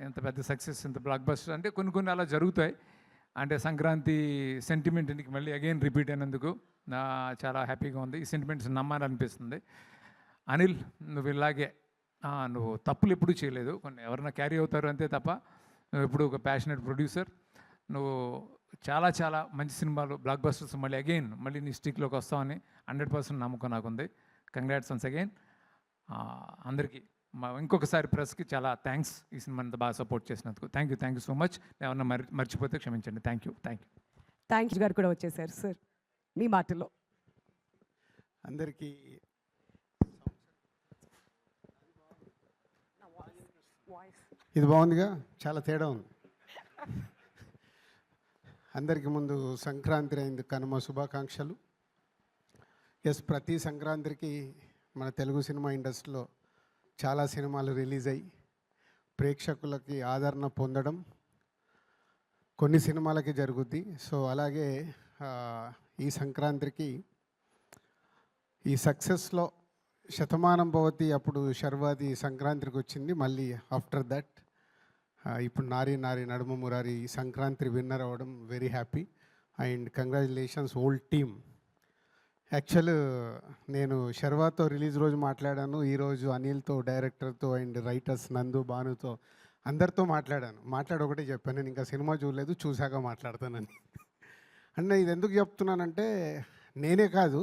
ఎంత పెద్ద సక్సెస్, ఎంత బ్లాక్ బస్టర్. అంటే కొన్ని అలా జరుగుతాయి. అంటే సంక్రాంతి సెంటిమెంట్ ఇంటికి మళ్ళీ అగైన్ రిపీట్ అయినందుకు చాలా హ్యాపీగా ఉంది. ఈ సెంటిమెంట్స్ నమ్మాలనిపిస్తుంది. అనిల్, నువ్వు ఇలాగే నువ్వు తప్పులు ఎప్పుడూ చేయలేదు. కొన్ని ఎవరైనా క్యారీ అవుతారు అంతే తప్ప నువ్వు ఎప్పుడు ఒక ప్యాషనెట్ ప్రొడ్యూసర్. నువ్వు చాలా చాలా మంచి సినిమాలు, బ్లాక్ బస్టర్స్ మళ్ళీ నీ స్టిక్లోకి వస్తామని 100% నమ్మకం నాకుంది. Congrats once again. అందరికీ ఇంకొకసారి ప్రెస్కి చాలా థ్యాంక్స్ ఈ సినిమా అంతా బాగా సపోర్ట్ చేసినందుకు. Thank you so much. ఏమన్నా మర్చిపోతే క్షమించండి. Thank you. థ్యాంక్ యూ గారు కూడా వచ్చేసారు సార్, మీ మాటలో. అందరికీ ఇది బాగుందిగా, చాలా తేడా ఉంది. అందరికీ ముందు సంక్రాంతి అయింది, కనుమ శుభాకాంక్షలు. ప్రతి సంక్రాంతికి మన తెలుగు సినిమా ఇండస్ట్రీలో చాలా సినిమాలు రిలీజ్ అయ్యి ప్రేక్షకులకి ఆదరణ పొందడం కొన్ని సినిమాలకి జరుగుద్ది. సో అలాగే ఈ సంక్రాంతికి ఈ సక్సెస్లో శతమానం భవతి అప్పుడు శర్వాది సంక్రాంతికి వచ్చింది. మళ్ళీ ఆఫ్టర్ దట్ ఇప్పుడు నారీ నడుమ మురారి సంక్రాంతి విన్నర్ అవ్వడం very happy and congratulations old team. Actual నేను శర్వాతో రిలీజ్ రోజు మాట్లాడాను, ఈరోజు అనిల్తో, డైరెక్టర్తో అండ్ రైటర్స్ నందు, భానుతో అందరితో మాట్లాడి ఒకటే చెప్పాను, నేను ఇంకా సినిమా చూడలేదు, చూశాక మాట్లాడతానని. అంటే ఇది ఎందుకు చెప్తున్నానంటే నేనే కాదు,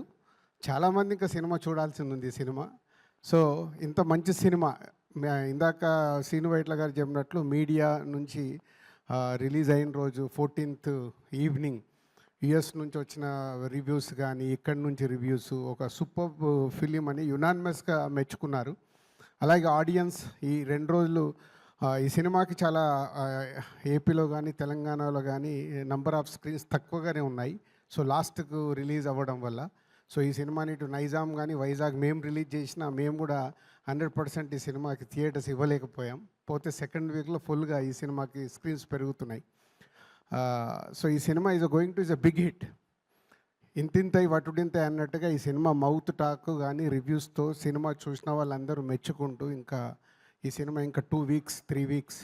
చాలామంది ఇంకా సినిమా చూడాల్సింది ఉంది ఈ సినిమా. సో ఇంత మంచి సినిమా ఇందాక శ్రీను వైట్ల గారు చెప్పినట్లు మీడియా నుంచి రిలీజ్ అయిన రోజు 14th ఈవినింగ్ యుఎస్ నుంచి వచ్చిన రివ్యూస్ కానీ ఇక్కడి నుంచి రివ్యూస్ ఒక సూపర్ ఫిలిం అని యునానిమస్గా మెచ్చుకున్నారు. అలాగే ఆడియన్స్ ఈ 2 రోజులు ఈ సినిమాకి చాలా ఏపీలో కానీ తెలంగాణలో కానీ నంబర్ ఆఫ్ స్క్రీన్స్ తక్కువగానే ఉన్నాయి. సో లాస్ట్కు రిలీజ్ అవ్వడం వల్ల సో ఈ సినిమాని ఇటు నైజాం కానీ వైజాగ్ మేము రిలీజ్ చేసినా మేము కూడా 100% ఈ సినిమాకి థియేటర్స్ ఇవ్వలేకపోయాం. పోతే సెకండ్ వీక్లో ఫుల్గా ఈ సినిమాకి స్క్రీన్స్ పెరుగుతున్నాయి. సో ఈ cinema is going to is a big hit. ఇంతింతై వటుడింతై అన్నట్టుగా ఈ సినిమా మౌత్ టాక్ కానీ రివ్యూస్తో సినిమా చూసిన వాళ్ళందరూ మెచ్చుకుంటూ ఇంకా ఈ సినిమా ఇంకా 2 వీక్స్ 3 వీక్స్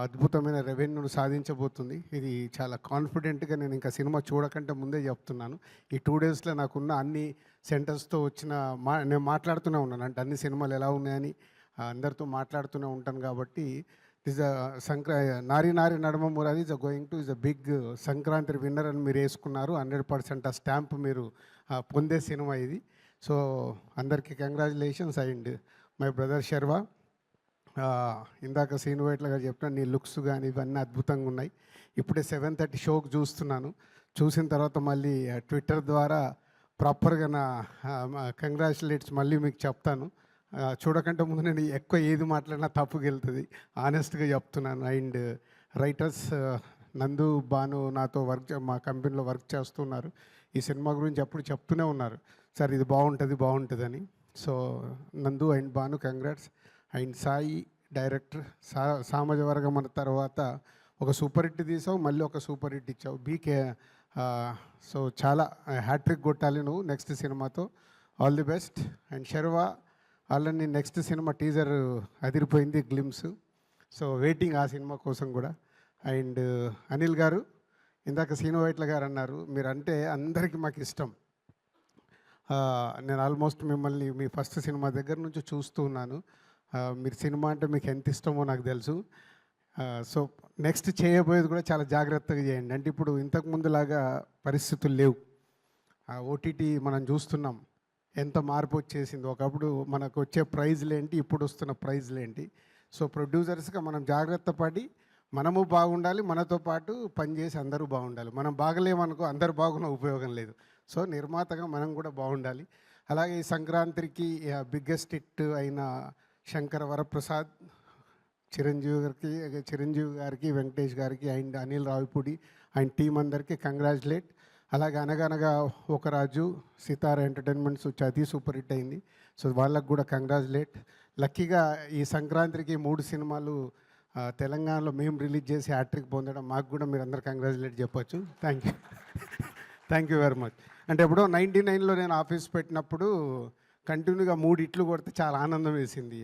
అద్భుతమైన రెవెన్యూను సాధించబోతుంది. ఇది చాలా కాన్ఫిడెంట్గా నేను ఇంకా సినిమా చూడకంటే ముందే చెప్తున్నాను. ఈ 2 డేస్లో నాకున్న అన్ని సెంటర్స్తో వచ్చిన నేను మాట్లాడుతూనే ఉన్నాను. అంటే అన్ని సినిమాలు ఎలా ఉన్నాయని అందరితో మాట్లాడుతూనే ఉంటాను కాబట్టి is Nari Nari Naduma Murari is going to is a big Sankranti winner అని మీరు వేసుకున్నారు. 100% ఆ స్టాంప్ మీరు పొందే సినిమా ఇది. సో అందరికీ congratulations. And my brother Sharwa, ఇందాక సీను వైట్ల గారు చెప్పిన నీ లుక్స్ కానీ ఇవన్నీ అద్భుతంగా ఉన్నాయి. ఇప్పుడే 7:30 షోకి చూస్తున్నాను. చూసిన తర్వాత మళ్ళీ ట్విట్టర్ ద్వారా ప్రాపర్గా నా కంగ్రాచులేట్స్ మళ్ళీ మీకు చెప్తాను. చూడకంటే ముందు నేను ఎక్కువ ఏది మాట్లాడినా తప్పుకి వెళ్తుంది, ఆనెస్ట్గా చెప్తున్నాను. అండ్ రైటర్స్ నందు భాను నాతో మా కంపెనీలో వర్క్ చేస్తున్నారు. ఈ సినిమా గురించి ఎప్పుడు చెప్తూనే ఉన్నారు, సార్ ఇది బాగుంటుందని. So Nandu and Bhanu congrats. And Sai director Samajavaragamana అన్న తర్వాత ఒక సూపర్ హిట్ తీసావు, మళ్ళీ ఒక సూపర్ హిట్ ఇచ్చావు. బీకే సో చాలా హ్యాట్రిక్ కొట్టాలి నువ్వు నెక్స్ట్ సినిమాతో. All the best. And Sharwa already next cinema teaser అదిరిపోయింది, గ్లిమ్స్. సో వెయిటింగ్ ఆ సినిమా కోసం కూడా. అండ్ అనిల్ గారు, ఇందాక సీను వైట్ల గారు అన్నారు మీరంటే అందరికీ మాకు ఇష్టం. నేను ఆల్మోస్ట్ మిమ్మల్ని మీ ఫస్ట్ సినిమా దగ్గర నుంచి చూస్తూ ఉన్నాను. మీరు సినిమా అంటే మీకు ఎంత ఇష్టమో నాకు తెలుసు. సో నెక్స్ట్ చేయబోయేది కూడా చాలా జాగ్రత్తగా చేయండి. అంటే ఇప్పుడు ఇంతకుముందులాగా పరిస్థితులు లేవు. ఓటీటీ మనం చూస్తున్నాం ఎంత మార్పు వచ్చేసింది. ఒకప్పుడు మనకు వచ్చే ప్రైజ్లు ఏంటి, ఇప్పుడు వస్తున్న ప్రైజ్లు ఏంటి. సో ప్రొడ్యూసర్స్గా మనం జాగ్రత్త పడి మనము బాగుండాలి, మనతో పాటు పనిచేసి అందరూ బాగుండాలి. మనం బాగలేమనుకో అందరు బాగున్న ఉపయోగం లేదు. సో నిర్మాతగా మనం కూడా బాగుండాలి. అలాగే ఈ సంక్రాంతికి బిగ్గెస్ట్ హిట్ అయిన శంకర వరప్రసాద్, చిరంజీవి గారికి వెంకటేష్ గారికి and Anil Ravipudi and team అందరికీ కంగ్రాచులేట్. అలాగే అనగనగా ఒక రాజు, సితార ఎంటర్టైన్మెంట్స్ అది సూపర్ హిట్ అయింది. సో వాళ్ళకు కూడా కంగ్రాచులేట్. లక్కీగా ఈ సంక్రాంతికి 3 సినిమాలు తెలంగాణలో మేము రిలీజ్ చేసి హ్యాట్రిక్ పొందడం మాకు కూడా మీరు అందరు కంగ్రాచులేట్ చెప్పొచ్చు. Thank you very much. అంటే ఎప్పుడో 99లో నేను ఆఫీస్ పెట్టినప్పుడు కంటిన్యూగా 3 హిట్లు కొడితే చాలా ఆనందం వేసింది.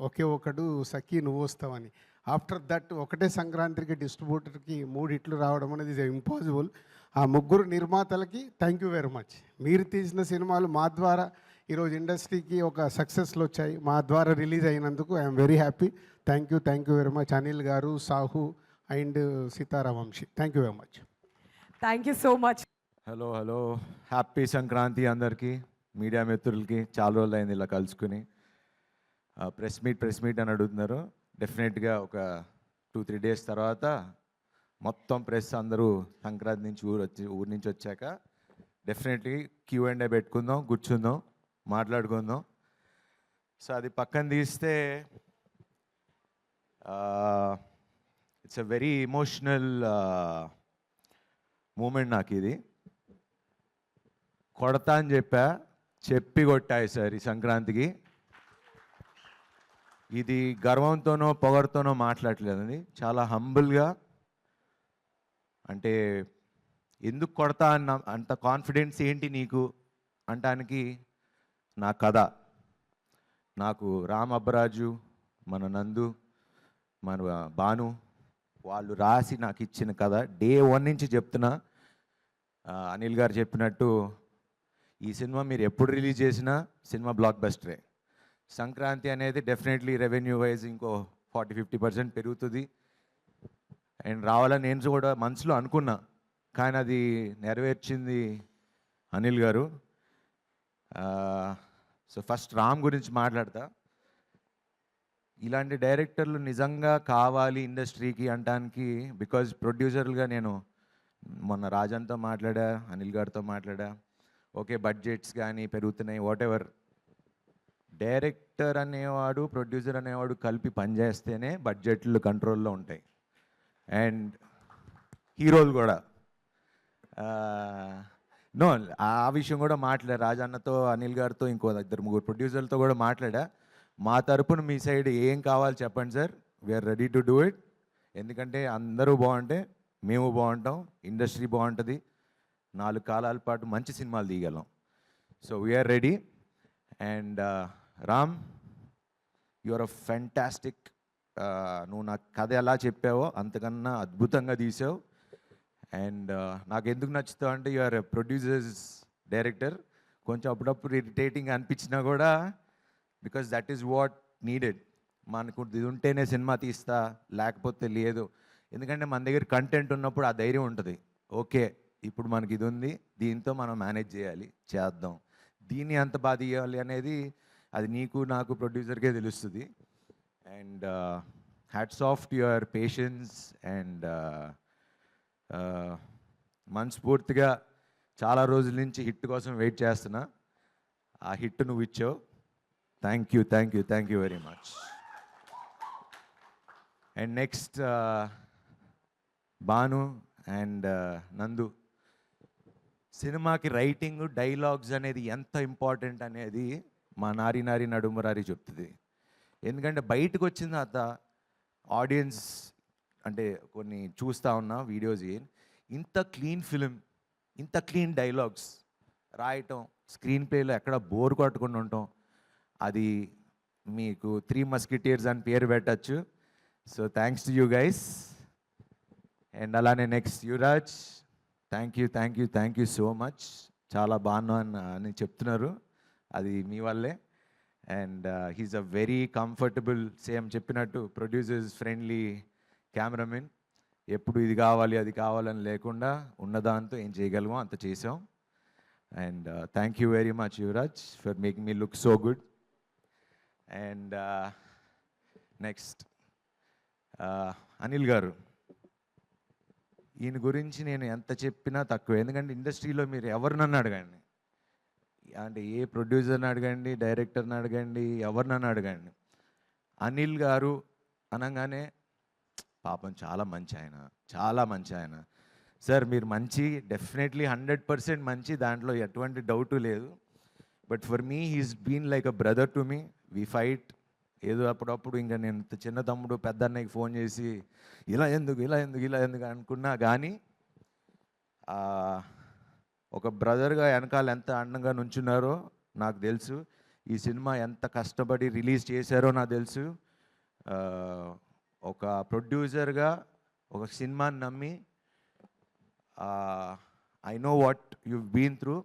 ఒకే ఒకడు సఖీ నువ్వు వస్తావని. ఆఫ్టర్ దట్ ఒకటే సంక్రాంతికి డిస్ట్రిబ్యూటర్కి 3 హిట్లు రావడం అనేది ఇస్ ఇంపాసిబుల్. ఆ 3 నిర్మాతలకి థ్యాంక్ యూ వెరీ మచ్. మీరు తీసిన సినిమాలు మా ద్వారా ఈరోజు ఇండస్ట్రీకి ఒక సక్సెస్లు వచ్చాయి, మా ద్వారా రిలీజ్ అయినందుకు I'm very happy. Thank you very much Anil garu, Sahu and Sithara Vamsi. Thank you very much. Thank you so much. Hello happy Sankranti అందరికీ, మీడియా మిత్రులకి. చాలా రోజులు అయింది ఇలా కలుసుకుని. ప్రెస్ మీట్ అని అడుగుతున్నారు. డెఫినెట్గా ఒక 2-3 డేస్ తర్వాత మొత్తం ప్రెస్ అందరూ సంక్రాంతి నుంచి ఊరు నుంచి వచ్చాక డెఫినెట్లీ Q&A పెట్టుకుందాం, కూర్చుందాం, మాట్లాడుకుందాం. సో అది పక్కన తీస్తే it's a very emotional moment నాకు ఇది. కొడతా అని చెప్పి కొట్టాయి సార్ ఈ సంక్రాంతికి. ఇది గర్వంతోనో పొగరుతోనో మాట్లాడలేదండి, చాలా హంబుల్గా. అంటే ఎందుకు కొడతా అన్న అంత కాన్ఫిడెన్స్ ఏంటి నీకు అంటానికి నా కథ. నాకు రామ్ అబ్బరాజు, మన నందు, మన భాను వాళ్ళు రాసి నాకు ఇచ్చిన కథ. డే 1 నుంచి చెప్తున్నా. అనిల్ గారు చెప్పినట్టు ఈ సినిమా మీరు ఎప్పుడు రిలీజ్ చేసినా సినిమా బ్లాక్ బస్టరే. సంక్రాంతి అనేది డెఫినెట్లీ రెవెన్యూ వైజ్ ఇంకో 40-50% పెరుగుతుంది అండ్ రావాలని నేను కూడా మనసులో అనుకున్నా. కానీ అది నెరవేర్చింది అనిల్ గారు. సో ఫస్ట్ రామ్ గురించి మాట్లాడతా. ఇలాంటి డైరెక్టర్లు నిజంగా కావాలి ఇండస్ట్రీకి అంటానికి. బికాజ్ ప్రొడ్యూసర్లుగా నేను మొన్న రాజన్తో మాట్లాడా, అనిల్ గారితో మాట్లాడా. ఓకే బడ్జెట్స్ కానీ పెరుగుతున్నాయి, వాట్ ఎవర్. డైరెక్టర్ అనేవాడు, ప్రొడ్యూసర్ అనేవాడు కలిపి పనిచేస్తేనే బడ్జెట్లు కంట్రోల్లో ఉంటాయి. అండ్ హీరోలు కూడా నో ఆ విషయం కూడా మాట్లాడా. రాజన్నతో, అనిల్ గారితో, ఇంకో 2-3 ప్రొడ్యూసర్లతో కూడా మాట్లాడా. మా తరపున మీ సైడ్ ఏం కావాలి చెప్పండి sir, we are ready to do it. ఎందుకంటే అందరూ బాగుంటే మేము బాగుంటాం, ఇండస్ట్రీ బాగుంటుంది. 4 కాలాల పాటు మంచి సినిమాలు తీయగలం. So we are ready. And Ram, you are a fantastic. నువ్వు నాకు కథ ఎలా చెప్పావో అంతకన్నా అద్భుతంగా తీసావు. అండ్ నాకు ఎందుకు నచ్చుతావు అంటే you are a producers director. కొంచెం అప్పుడప్పుడు ఇరిటేటింగ్ అనిపించినా కూడా because that is what needed. మనకు ఇది ఉంటేనే సినిమా తీస్తా, లేకపోతే లేదు. ఎందుకంటే మన దగ్గర కంటెంట్ ఉన్నప్పుడు ఆ ధైర్యం ఉంటుంది. ఓకే, ఇప్పుడు మనకి ఇది ఉంది, దీంతో మనం మేనేజ్ చేయాలి, చేద్దాం. దీన్ని ఎంత బాగా తీయాలి అనేది అది నీకు నాకు ప్రొడ్యూసర్కే తెలుస్తుంది. And hats off to your patience. And మనస్ఫూర్తిగా చాలా రోజుల నుంచి హిట్ కోసం వెయిట్ చేస్తున్నా. ఆ హిట్ నువ్వు ఇచ్చావు. Thank you, thank you, thank you very much. And next Bhanu and నందు. సినిమాకి రైటింగ్, డైలాగ్స్ అనేది ఎంత ఇంపార్టెంట్ అనేది మా నారి నారి నడుమురారి చెప్తుంది. ఎందుకంటే బయటకు వచ్చిన తర్వాత ఆడియన్స్ అంటే కొన్ని చూస్తూ ఉన్నా వీడియోస్, ఇంత క్లీన్ ఫిలిం, ఇంత క్లీన్ డైలాగ్స్ రాయటం, స్క్రీన్ ప్లేలో ఎక్కడ బోర్ కొట్టకుండా ఉండటం, అది మీకు 3 మస్కిటీర్స్ అని పేరు పెట్టచ్చు. So thanks to you guys. And అలానే next Yuvaraj, thank you, thank you, thank you so much. చాలా బాగున్నా అని చెప్తున్నారు, అది మీ వల్లే. And he's a very comfortable, same చెప్పినట్టు ప్రొడ్యూసర్స్ ఫ్రెండ్లీ కెమెరామెన్. ఎప్పుడు ఇది కావాలి అది కావాలని లేకుండా ఉన్నదాంతో ఏం చేయగలమో అంత చేసాం. And thank you very much Yuvraj for making me look so good. And next Anil గారు, ఈయన గురించి నేను ఎంత చెప్పినా తక్కువ. ఎందుకంటే ఇండస్ట్రీలో మీరు ఎవరినన్ను అడగండి, అంటే ఏ ప్రొడ్యూసర్ని అడగండి, డైరెక్టర్ని అడగండి, ఎవరినన్ను అడగండి, అనిల్ గారు అనగానే పాపం చాలా మంచి ఆయన, చాలా మంచి ఆయన. సార్ మీరు మంచి, డెఫినెట్లీ 100% మంచి, దాంట్లో ఎటువంటి డౌటు లేదు. But for me he's been like a brother to me. We fight. ఏదో అప్పుడప్పుడు ఇంకా నేను చిన్న తమ్ముడు పెద్ద అన్నయ్యకి ఫోన్ చేసి ఇలా ఎందుకు ఇలా ఎందుకు ఇలా ఎందుకు అనుకున్నా కానీ ఒక బ్రదర్గా వెనకాల ఎంత అండంగా నుంచున్నారో నాకు తెలుసు. ఈ సినిమా ఎంత కష్టపడి రిలీజ్ చేశారో నాకు తెలుసు. ఒక ప్రొడ్యూసర్గా ఒక సినిమాని నమ్మి I know what you been through.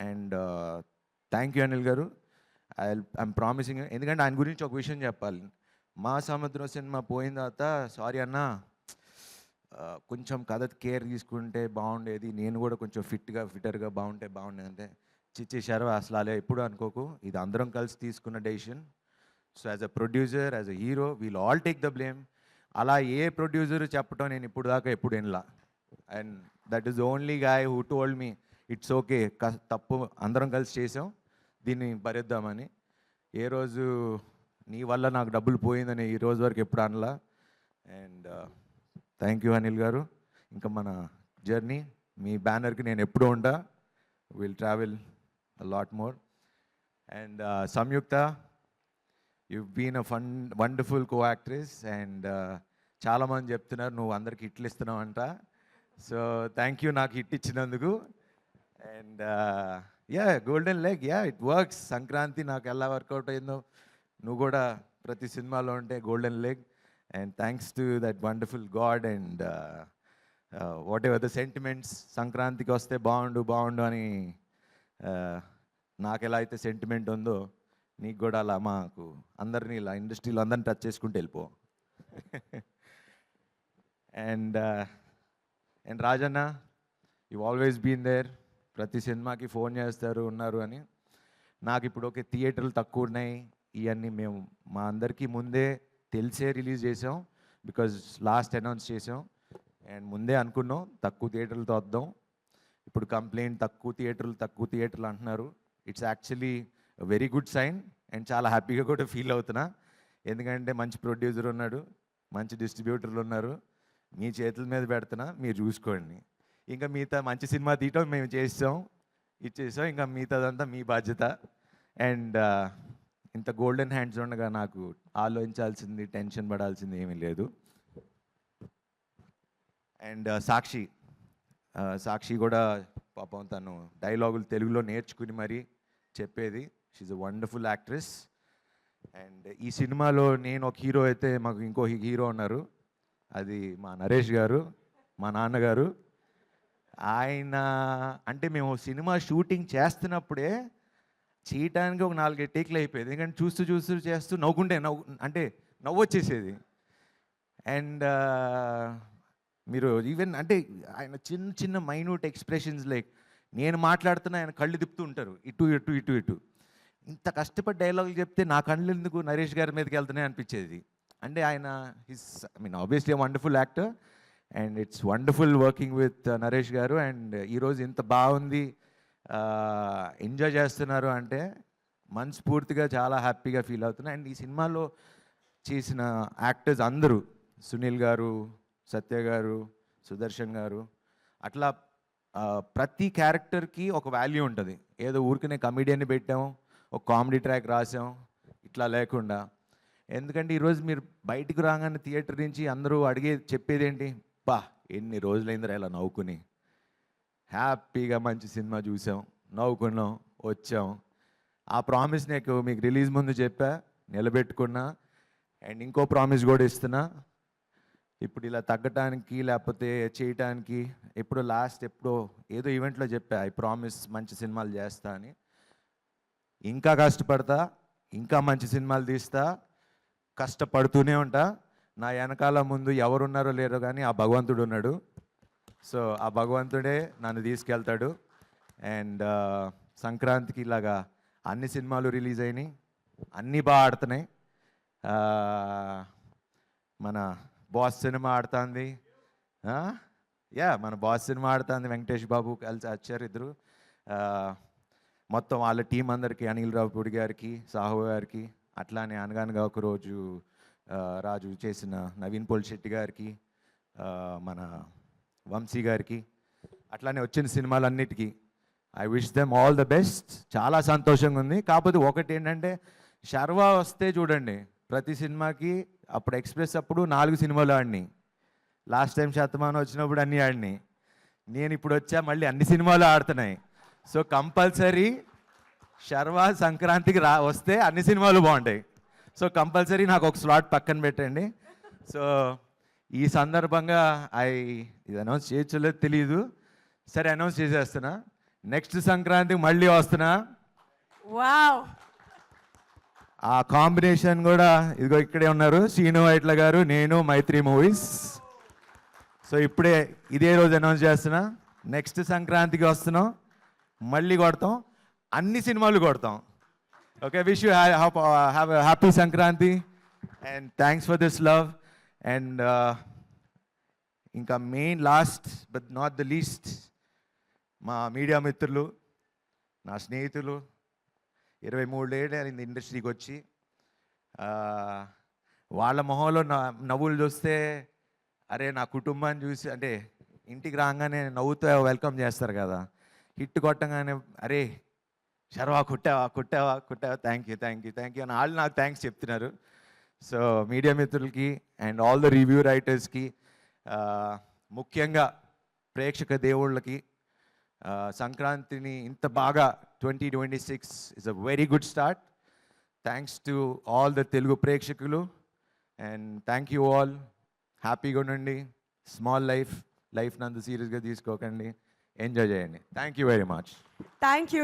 And thank you Anil garu. I'm promising. ఎందుకంటే ఆయన గురించి ఒక విషయం చెప్పాలి. మా సముద్రం సినిమా పోయిన తర్వాత సారీ అన్న, కొంచెం కథ కేర్ తీసుకుంటే బాగుండేది, నేను కూడా కొంచెం ఫిట్టర్గా బాగుంటే బాగుండేది అంటే, చిచ్చేశారు అసలు అలా ఎప్పుడు అనుకోకు, ఇది అందరం కలిసి తీసుకున్న decision. So as a producer, as a hero, we'll all take the blame. అలా ఏ ప్రొడ్యూసర్ చెప్పటం నేను ఇప్పుడు దాకా ఎప్పుడు వినలా. And that is only guy who told me it's okay, తప్పు అందరం కలిసి చేసాం, దీన్ని భరిద్దామని. ఏ రోజు నీ వల్ల నాకు డబ్బులు పోయిందని ఈ రోజు వరకు ఎప్పుడు అనలా. And thank you Anil garu. ఇంకా మన జర్నీ, మీ బ్యానర్కి నేను ఎప్పుడూ ఉంటా. Will travel a lot more. And Samyuktha, you've been a wonderful co-actress. And చాలామంది చెప్తున్నారు నువ్వు అందరికి హిట్లు ఇస్తున్నావు అంట. సో థ్యాంక్ యూ నాకు హిట్ ఇచ్చినందుకు. And yeah, golden leg, yeah it works. Sankranti నాకు ఎలా వర్కౌట్ అయిందో నువ్వు కూడా ప్రతి సినిమాలో ఉంటే golden leg. And thanks to that wonderful God. And what ever the sentiments, సంక్రాంతికి వస్తే బాగుండు అని నాకు ఎలా అయితే సెంటిమెంట్ ఉందో నీకు కూడా అలా మాకు అందరినీ ఇలా ఇండస్ట్రీలో అందరిని టచ్ చేసుకుంటూ వెళ్ళిపో. And Rajanna, you always been there. ప్రతి సినిమాకి ఫోన్ చేస్తారు ఉన్నారు అని. నాకు ఇప్పుడు ఓకే థియేటర్లు తక్కువ ఉన్నాయి, ఇవన్నీ మేము మా అందరికీ ముందే తెలిసే రిలీజ్ చేసాం. బికాజ్ లాస్ట్ అనౌన్స్ చేసాం అండ్ ముందే అనుకున్నాం తక్కువ థియేటర్లతో వద్దాం. ఇప్పుడు కంప్లైంట్ తక్కువ థియేటర్లు అంటున్నారు. It's actually very good sign. And చాలా హ్యాపీగా కూడా ఫీల్ అవుతున్నా. ఎందుకంటే మంచి ప్రొడ్యూసర్ ఉన్నాడు, మంచి డిస్ట్రిబ్యూటర్లు ఉన్నారు. మీ చేతుల మీద పెడుతున్నా, మీరు చూసుకోండి. ఇంకా మిగతా మంచి సినిమా తీయటం మేము ఇచ్చేసాం. ఇంకా మిగతాదంతా మీ బాధ్యత. అండ్ ఇంత గోల్డెన్ హ్యాండ్స్ ఉండగా నాకు ఆలోచించాల్సింది, టెన్షన్ పడాల్సింది ఏమీ లేదు. అండ్ సాక్షి కూడా పాపం తను డైలాగులు తెలుగులో నేర్చుకుని మరీ చెప్పేది. She's a wonderful actress. And ఈ సినిమాలో నేను ఒక హీరో అయితే మాకు ఇంకో హీరో ఉన్నారు, అది మా నరేష్ గారు, మా నాన్నగారు. ఆయన అంటే మేము సినిమా షూటింగ్ చేస్తున్నప్పుడే చేయటానికి ఒక 4 టేక్లు అయిపోయేది, ఎందుకంటే చూస్తూ చేస్తూ నవ్వుకుంటే నవ్వు వచ్చేసేది. అండ్ మీరు ఈవెన్ అంటే ఆయన చిన్న మైన్యూట్ ఎక్స్ప్రెషన్స్, లైక్ నేను మాట్లాడుతున్నా ఆయన కళ్ళు తిప్పుతూ ఉంటారు ఇటు. ఇంత కష్టపడి డైలాగులు చెప్తే నా కళ్ళు ఎందుకు నరేష్ గారి మీదకి వెళ్తున్నాయి అనిపించేది. అంటే ఆయన obviously wonderful actor and it's wonderful working with Naresh garu. And ఈరోజు ఇంత బాగుంది, ఎంజాయ్ చేస్తున్నారు అంటే మనస్ఫూర్తిగా చాలా హ్యాపీగా ఫీల్ అవుతున్నాను. అండ్ ఈ సినిమాలో చేసిన యాక్టర్స్ అందరూ, సునీల్ గారు, సత్య గారు, సుదర్శన్ గారు, అట్లా ప్రతి క్యారెక్టర్కి ఒక వాల్యూ ఉంటుంది. ఏదో ఊరికనే కమెడియన్ని పెట్టాం, ఒక కామెడీ ట్రాక్ రాసాం ఇట్లా లేకుండా. ఎందుకంటే ఈరోజు మీరు బయటికి రాగానే థియేటర్ నుంచి అందరూ చెప్పేది ఏంటి, బా ఎన్ని రోజులైందిరా ఇలా నవ్వుకుని, హ్యాపీగా మంచి సినిమా చూసాం, నవ్వుకున్నాం, వచ్చాం. ఆ ప్రామిస్ మీకు రిలీజ్ ముందు చెప్పా, నిలబెట్టుకున్నా. అండ్ ఇంకో ప్రామిస్ కూడా ఇస్తున్నా, ఇప్పుడు ఇలా తగ్గటానికి లేకపోతే చేయటానికి ఎప్పుడో ఏదో ఈవెంట్లో చెప్పా, ఐ ప్రామిస్ మంచి సినిమాలు చేస్తా అని. ఇంకా కష్టపడతా, ఇంకా మంచి సినిమాలు తీస్తా, కష్టపడుతూనే ఉంటా. నా వెనకాల ముందు ఎవరున్నారో లేరో కానీ ఆ భగవంతుడు ఉన్నాడు. సో ఆ భగవంతుడే నన్ను తీసుకెళ్తాడు. అండ్ సంక్రాంతికి ఇలాగా అన్ని సినిమాలు రిలీజ్ అయినాయి, అన్నీ బాగా ఆడుతున్నాయి. మన బాస్ సినిమా ఆడుతుంది, మన బాస్ సినిమా ఆడుతుంది, వెంకటేష్ బాబు కలిసి వచ్చారు ఇద్దరు. మొత్తం వాళ్ళ టీం అందరికీ, అనిల్ రావుపూడి గారికి, సాహు గారికి, అట్లానే అనగానగా ఒకరోజు రాజు చేసిన నవీన్ పోల్శెట్టి గారికి, మన వంశీ గారికి, అట్లానే వచ్చిన సినిమాలన్నిటికీ I wish them all the best. చాలా సంతోషంగా ఉంది. కాకపోతే ఒకటి ఏంటంటే, శర్వా వస్తే చూడండి ప్రతి సినిమాకి, అప్పుడు ఎక్స్ప్రెస్ అప్పుడు 4 సినిమాలు ఆడినాయి, లాస్ట్ టైం శతమానం వచ్చినప్పుడు అన్నీ ఆడినాయి, నేను ఇప్పుడు వచ్చా మళ్ళీ అన్ని సినిమాలు ఆడుతున్నాయి. సో కంపల్సరీ శర్వా సంక్రాంతికి వస్తే అన్ని సినిమాలు బాగుంటాయి. సో కంపల్సరీ నాకు ఒక స్లాట్ పక్కన పెట్టండి. సో ఈ సందర్భంగా ఇది అనౌన్స్ చేయలేదు తెలియదు, సరే అనౌన్స్ చేసేస్తున్నా, నెక్స్ట్ సంక్రాంతికి మళ్ళీ వస్తున్నా. వావ్, ఆ కాంబినేషన్ కూడా ఇదిగో ఇక్కడే ఉన్నారు, శ్రీను వైట్ల గారు, నేను, మైత్రి మూవీస్. సో ఇప్పుడే ఇదే రోజు అనౌన్స్ చేస్తున్నా, నెక్స్ట్ సంక్రాంతికి వస్తున్నాం, మళ్ళీ కొడతాం, అన్ని సినిమాలు కొడతాం. Okay, wish you have happy Sankranti and thanks for this love. And ఇంకా main last but not the least, మా మీడియా మిత్రులు, నా స్నేహితులు, 23 ఏళ్ళు అయింది ఇండస్ట్రీకి వచ్చి, వాళ్ళ మొహంలో నవ్వులు చూస్తే, అరే నా కుటుంబాన్ని చూసి, అంటే ఇంటికి రాగానే నవ్వుతూ వెల్కమ్ చేస్తారు కదా, హిట్ కొట్టగానే అరే శర్వా కుట్టావా థ్యాంక్ యూ అని వాళ్ళు నాకు థ్యాంక్స్ చెప్తున్నారు. సో మీడియా మిత్రులకి అండ్ ఆల్ ద రివ్యూ రైటర్స్కి, ముఖ్యంగా ప్రేక్షక దేవుళ్ళకి, సంక్రాంతిని ఇంత బాగా 2026 is a very good start. Thanks to all the Telugu ప్రేక్షకులు, and thank you all. హ్యాపీగా ఉండండి, స్మాల్ లైఫ్ నందు సీరియస్గా తీసుకోకండి, ఎంజాయ్ చేయండి. Thank you very much. Thank you.